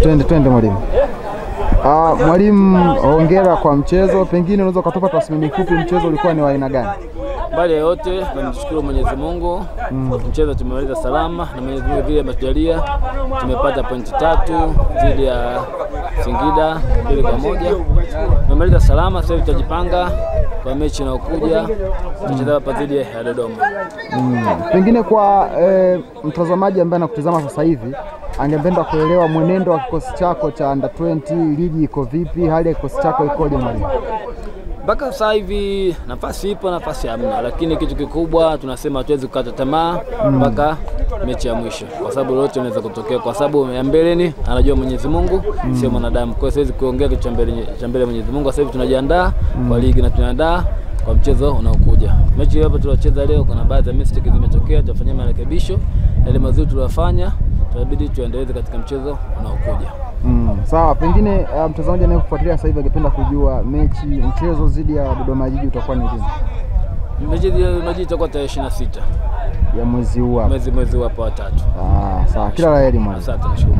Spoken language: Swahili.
Twende mwalimu. Mwalimu, hongera kwa mchezo. Pengine unaweza kutupa tathmini fupi, mchezo ulikuwa ni wa aina gani? Baada ya yote tunamshukuru Mwenyezi Mungu. Mchezo tumemaliza salama na Mwenyezi Mungu vile ametujalia tumepata pointi 3 dhidi ya Singida 2-1. Tumemaliza salama, sasa tutajipanga kwa mechi inayokuja tutacheza hapa dhidi ya Dodoma. Pengine kwa mtazamaji ambaye anakutazama sasa hivi angependa kuelewa mwenendo wa kikosi chako cha under 20, ligi iko vipi, hali ya kikosi chako ikoje mwalimu? Mpaka sasa hivi nafasi ipo, nafasi hamna, lakini kitu kikubwa tunasema hatuwezi kukata tamaa mpaka mechi ya mwisho, kwa sababu lolote linaweza kutokea, kwa sababu ya mbeleni anajua Mwenyezi Mungu, sio mwanadamu. Kwa hiyo siwezi kuongea kitu cha mbele Mwenyezi Mungu. Sasa hivi tunajiandaa kwa ligi na tunaandaa kwa mchezo unaokuja. Mechi hapa tuliocheza leo kuna baadhi ya mistakes zimetokea, tutafanyia marekebisho. Yale mazuri tuliyofanya tunabidi tuendeleze katika mchezo unaokuja. Sawa, pengine mtazamaji anayekufuatilia sasa hivi angependa kujua mchezo dhidi ya Dodoma Jiji utakuwa ni lini? Mechi dhidi ya Dodoma Jiji itakuwa tarehe 26 ya mwezi huu hapa. Mwezi huu hapa wa 3. Sawa, kila la heri mwalimu. Asante, nashukuru.